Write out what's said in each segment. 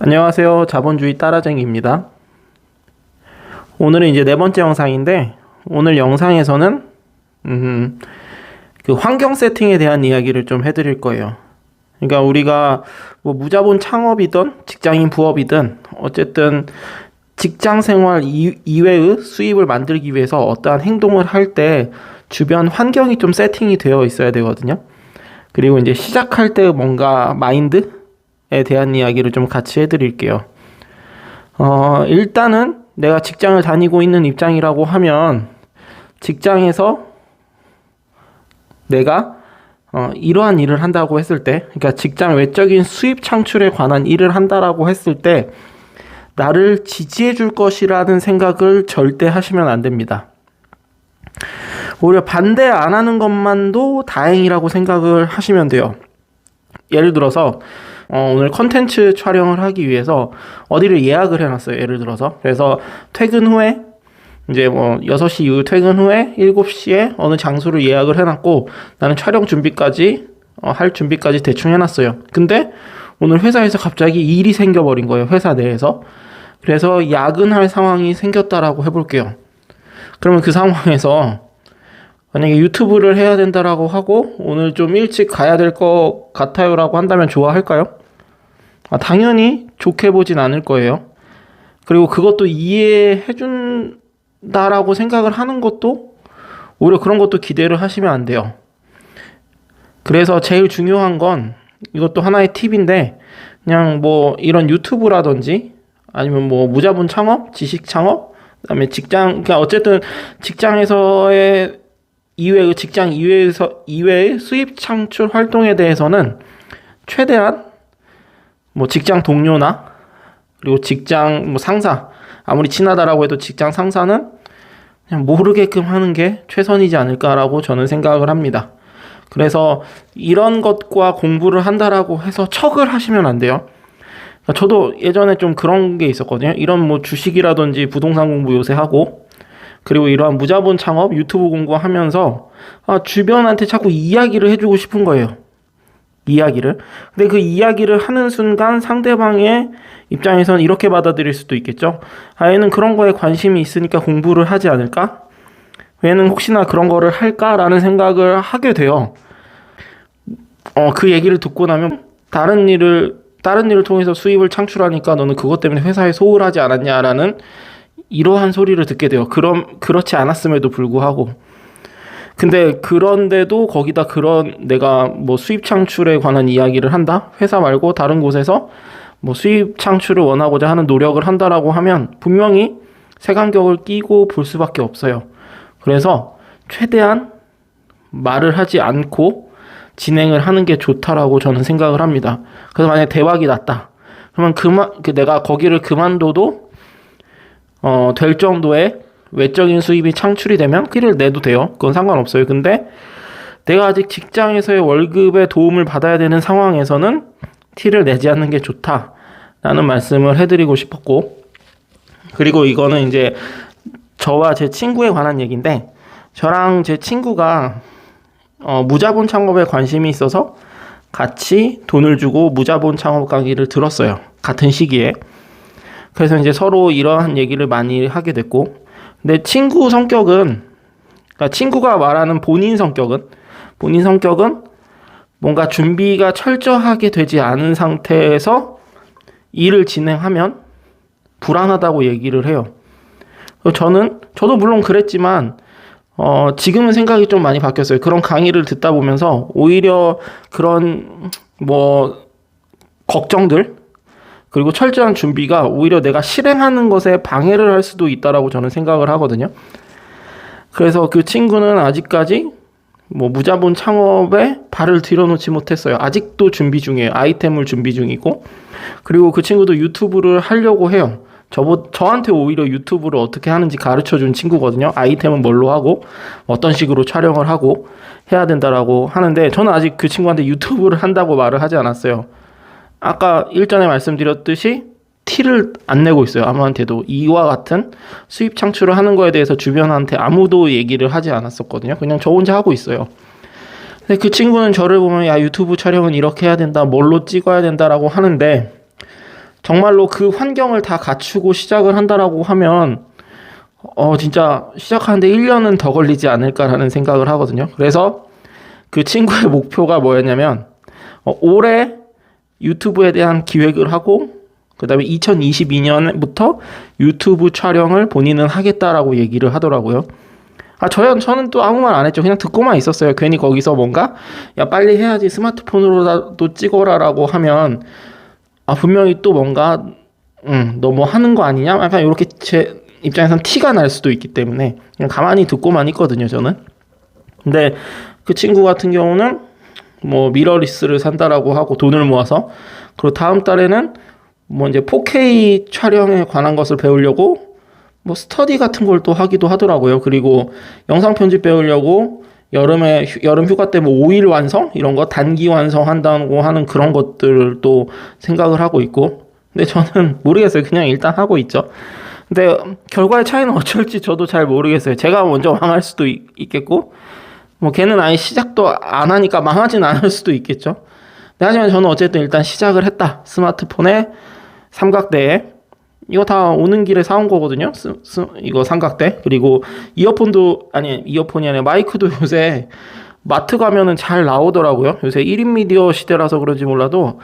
안녕하세요. 자본주의 따라쟁이입니다. 오늘은 이제 네 번째 영상인데, 오늘 영상에서는 그 환경 세팅에 대한 이야기를 좀 해드릴 거예요. 그러니까 우리가 뭐 무자본 창업이든 직장인 부업이든 어쨌든 직장 생활 이외의 수입을 만들기 위해서 어떠한 행동을 할 때 주변 환경이 좀 세팅이 되어 있어야 되거든요. 그리고 이제 시작할 때 뭔가 마인드에 대한 이야기를 좀 같이 해드릴게요. 일단은 내가 직장을 다니고 있는 입장이라고 하면 직장에서 내가 이러한 일을 한다고 했을 때, 그러니까 직장 외적인 수입 창출에 관한 일을 한다라고 했을 때 나를 지지해 줄 것이라는 생각을 절대 하시면 안 됩니다. 오히려 반대 안 하는 것만도 다행이라고 생각을 하시면 돼요. 예를 들어서 오늘 컨텐츠 촬영을 하기 위해서 어디를 예약을 해놨어요. 예를 들어서. 그래서 퇴근 후에 이제 뭐 6시 이후 퇴근 후에 7시에 어느 장소를 예약을 해놨고 나는 촬영 준비까지 할 준비까지 대충 해놨어요. 근데 오늘 회사에서 갑자기 일이 생겨버린 거예요. 회사 내에서. 그래서 야근할 상황이 생겼다라고 해볼게요. 그러면 그 상황에서 만약에 유튜브를 해야 된다라고 하고 오늘 좀 일찍 가야 될 것 같아요라고 한다면 좋아할까요? 당연히 좋게 보진 않을 거예요. 그리고 그것도 이해해 준다라고 생각을 하는 것도 오히려 그런 것도 기대를 하시면 안 돼요. 그래서 제일 중요한 건 이것도 하나의 팁인데 그냥 뭐 이런 유튜브라든지 아니면 뭐 무자본 창업, 지식 창업, 그다음에 직장, 그러니까 어쨌든 직장에서의 이외의 직장 이외의 수입 창출 활동에 대해서는 최대한 뭐 직장 동료나 그리고 직장 뭐 상사, 아무리 친하다라고 해도 직장 상사는 그냥 모르게끔 하는 게 최선이지 않을까라고 저는 생각을 합니다. 그래서 이런 것과 공부를 한다라고 해서 척을 하시면 안 돼요. 저도 예전에 좀 그런 게 있었거든요. 이런 뭐 주식이라든지 부동산 공부 요새 하고, 그리고 이러한 무자본 창업 유튜브 공부하면서 주변한테 자꾸 이야기를 해주고 싶은 거예요. 이야기를. 근데 그 이야기를 하는 순간 상대방의 입장에서는 이렇게 받아들일 수도 있겠죠. 얘는 그런 거에 관심이 있으니까 공부를 하지 않을까? 얘는 혹시나 그런 거를 할까라는 생각을 하게 돼요. 그 얘기를 듣고 나면 다른 일을 통해서 수입을 창출하니까 너는 그것 때문에 회사에 소홀하지 않았냐라는 이러한 소리를 듣게 돼요. 그렇지 않았음에도 불구하고. 근데 그런데도 거기다 그런 내가 뭐 수입 창출에 관한 이야기를 한다? 회사 말고 다른 곳에서 뭐 수입 창출을 원하고자 하는 노력을 한다라고 하면 분명히 색안경을 끼고 볼 수밖에 없어요. 그래서 최대한 말을 하지 않고 진행을 하는 게 좋다라고 저는 생각을 합니다. 그래서 만약에 대박이 났다. 그러면 내가 거기를 그만둬도 될 정도의 외적인 수입이 창출이 되면 티를 내도 돼요. 그건 상관없어요. 근데 내가 아직 직장에서의 월급에 도움을 받아야 되는 상황에서는 티를 내지 않는 게 좋다라는 말씀을 해드리고 싶었고, 그리고 이거는 이제 저와 제 친구에 관한 얘기인데, 저랑 제 친구가 무자본 창업에 관심이 있어서 같이 돈을 주고 무자본 창업 강의를 들었어요. 같은 시기에. 그래서 이제 서로 이러한 얘기를 많이 하게 됐고, 근데 친구 성격은, 그러니까 친구가 말하는 본인 성격은 뭔가 준비가 철저하게 되지 않은 상태에서 일을 진행하면 불안하다고 얘기를 해요. 저도 물론 그랬지만, 지금은 생각이 좀 많이 바뀌었어요. 그런 강의를 듣다 보면서 오히려 그런 걱정들, 그리고 철저한 준비가 오히려 내가 실행하는 것에 방해를 할 수도 있다라고 저는 생각을 하거든요. 그래서 그 친구는 아직까지 무자본 창업에 발을 들여놓지 못했어요. 아직도 준비 중이에요. 아이템을 준비 중이고, 그리고 그 친구도 유튜브를 하려고 해요. 저한테 오히려 유튜브를 어떻게 하는지 가르쳐준 친구거든요. 아이템은 뭘로 하고 어떤 식으로 촬영을 하고 해야 된다라고 하는데, 저는 아직 그 친구한테 유튜브를 한다고 말을 하지 않았어요. 아까 일전에 말씀드렸듯이 티를 안 내고 있어요. 아무한테도. 이와 같은 수입 창출을 하는 거에 대해서 주변한테 아무도 얘기를 하지 않았었거든요. 그냥 저 혼자 하고 있어요. 근데 그 친구는 저를 보면 야, 유튜브 촬영은 이렇게 해야 된다, 뭘로 찍어야 된다라고 하는데, 정말로 그 환경을 다 갖추고 시작을 한다라고 하면 진짜 시작하는데 1년은 더 걸리지 않을까라는 생각을 하거든요. 그래서 그 친구의 목표가 뭐였냐면 올해 유튜브에 대한 기획을 하고 그 다음에 2022년부터 유튜브 촬영을 본인은 하겠다라고 얘기를 하더라고요. 저는 또 아무 말 안 했죠. 그냥 듣고만 있었어요. 괜히 거기서 뭔가 야 빨리 해야지 스마트폰으로라도 찍어라라고 하면 분명히 또 뭔가 너 뭐 하는 거 아니냐? 약간 이렇게 제 입장에선 티가 날 수도 있기 때문에 그냥 가만히 듣고만 있거든요, 저는. 근데 그 친구 같은 경우는 뭐 미러리스를 산다라고 하고 돈을 모아서, 그리고 다음 달에는 뭐 이제 4K 촬영에 관한 것을 배우려고 뭐 스터디 같은 걸 또 하기도 하더라고요. 그리고 영상 편집 배우려고 여름 휴가 때 뭐 5일 완성 이런 거 단기 완성한다고 하는 그런 것들을 또 생각을 하고 있고. 근데 저는 모르겠어요. 그냥 일단 하고 있죠. 근데 결과의 차이는 어쩔지 저도 잘 모르겠어요. 제가 먼저 망할 수도 있겠고, 뭐 걔는 아예 시작도 안 하니까 망하진 않을 수도 있겠죠. 하지만 저는 어쨌든 일단 시작을 했다. 스마트폰에 삼각대에 이거 다 오는 길에 사온 거거든요. 이거 삼각대. 그리고 이어폰이 아니라 마이크도 요새 마트 가면은 잘 나오더라고요. 요새 1인 미디어 시대라서 그런지 몰라도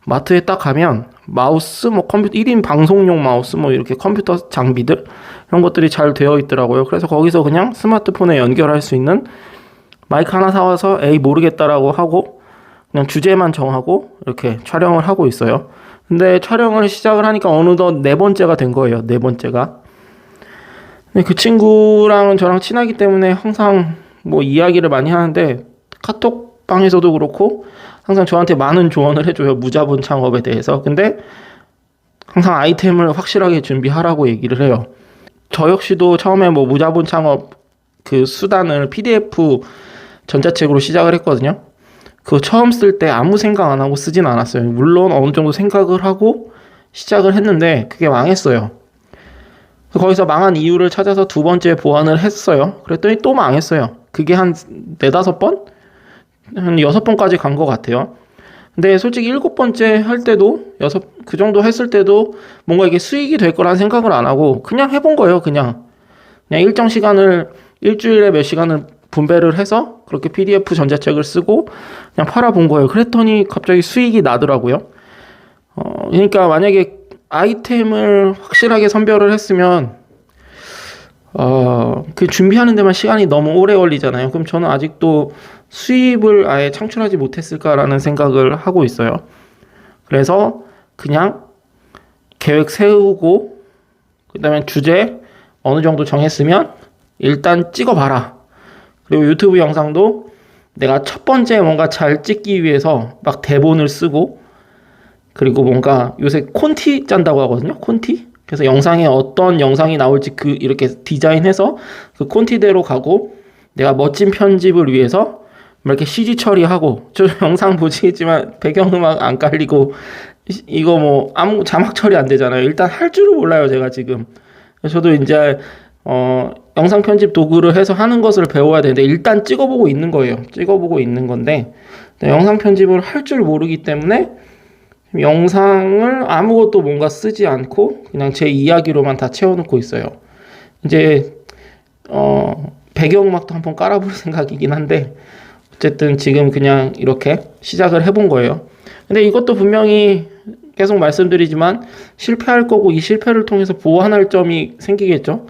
마트에 딱 가면 마우스, 뭐 컴퓨터 1인 방송용 마우스, 뭐 이렇게 컴퓨터 장비들 이런 것들이 잘 되어 있더라고요. 그래서 거기서 그냥 스마트폰에 연결할 수 있는 마이크 하나 사와서 모르겠다라고 하고 그냥 주제만 정하고 이렇게 촬영을 하고 있어요. 근데 촬영을 시작을 하니까 어느덧 4번째가 된 거예요. 4번째가. 근데 그 친구랑은 저랑 친하기 때문에 항상 뭐 이야기를 많이 하는데 카톡방에서도 그렇고 항상 저한테 많은 조언을 해줘요. 무자본 창업에 대해서. 근데 항상 아이템을 확실하게 준비하라고 얘기를 해요. 저 역시도 처음에 뭐 무자본 창업 그 수단을 PDF 전자책으로 시작을 했거든요. 그거 처음 쓸 때 아무 생각 안 하고 쓰진 않았어요. 물론 어느 정도 생각을 하고 시작을 했는데 그게 망했어요. 거기서 망한 이유를 찾아서 2번째 보완을 했어요. 그랬더니 또 망했어요. 그게 한 4-5번? 한 6번까지 간 것 같아요. 근데 솔직히 7번째 할 때도 그 정도 했을 때도 뭔가 이게 수익이 될 거라는 생각을 안 하고 그냥 해본 거예요. 그냥 일정 시간을 일주일에 몇 시간을 분배를 해서 그렇게 PDF 전자책을 쓰고 그냥 팔아본 거예요. 그랬더니 갑자기 수익이 나더라고요. 그러니까 만약에 아이템을 확실하게 선별을 했으면 그 준비하는 데만 시간이 너무 오래 걸리잖아요. 그럼 저는 아직도 수입을 아예 창출하지 못했을까라는 생각을 하고 있어요. 그래서 그냥 계획 세우고 그다음에 주제 어느 정도 정했으면 일단 찍어봐라. 그리고 유튜브 영상도 내가 첫 번째 뭔가 잘 찍기 위해서 막 대본을 쓰고, 그리고 뭔가 요새 콘티 짠다고 하거든요. 콘티? 그래서 영상에 어떤 영상이 나올지 이렇게 디자인해서 그 콘티대로 가고, 내가 멋진 편집을 위해서 이렇게 CG 처리하고, 저 영상 보시겠지만 배경음악 안 깔리고 이거 뭐 아무 자막 처리 안 되잖아요. 일단 할 줄을 몰라요, 제가 지금. 저도 이제 영상 편집 도구를 해서 하는 것을 배워야 되는데 일단 찍어보고 있는 거예요. 찍어보고 있는 건데 영상 편집을 할 줄 모르기 때문에 영상을 아무것도 뭔가 쓰지 않고 그냥 제 이야기로만 다 채워놓고 있어요. 이제 배경음악도 한번 깔아볼 생각이긴 한데 어쨌든 지금 그냥 이렇게 시작을 해본 거예요. 근데 이것도 분명히 계속 말씀드리지만 실패할 거고 이 실패를 통해서 보완할 점이 생기겠죠.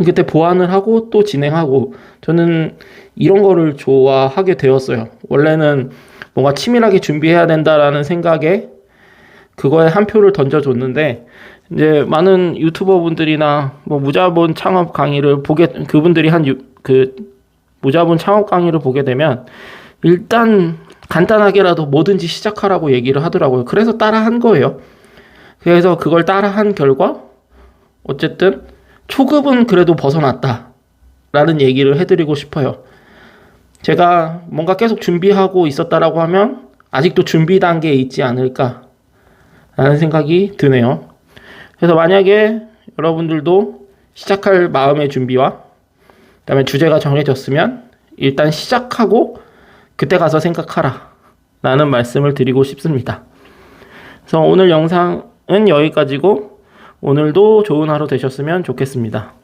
그때 보완을 하고 또 진행하고, 저는 이런 거를 좋아하게 되었어요. 원래는 뭔가 치밀하게 준비해야 된다라는 생각에 그거에 한 표를 던져줬는데, 이제 많은 유튜버 분들이나 뭐 무자본 창업 강의를 그분들이 그 무자본 창업 강의를 보게 되면 일단 간단하게라도 뭐든지 시작하라고 얘기를 하더라고요. 그래서 따라한 거예요. 그래서 그걸 따라한 결과 어쨌든 초급은 그래도 벗어났다 라는 얘기를 해드리고 싶어요. 제가 뭔가 계속 준비하고 있었다라고 하면 아직도 준비 단계에 있지 않을까 라는 생각이 드네요. 그래서 만약에 여러분들도 시작할 마음의 준비와 그 다음에 주제가 정해졌으면 일단 시작하고 그때 가서 생각하라 라는 말씀을 드리고 싶습니다. 그래서 오늘 영상 여기까지고 오늘도 좋은 하루 되셨으면 좋겠습니다.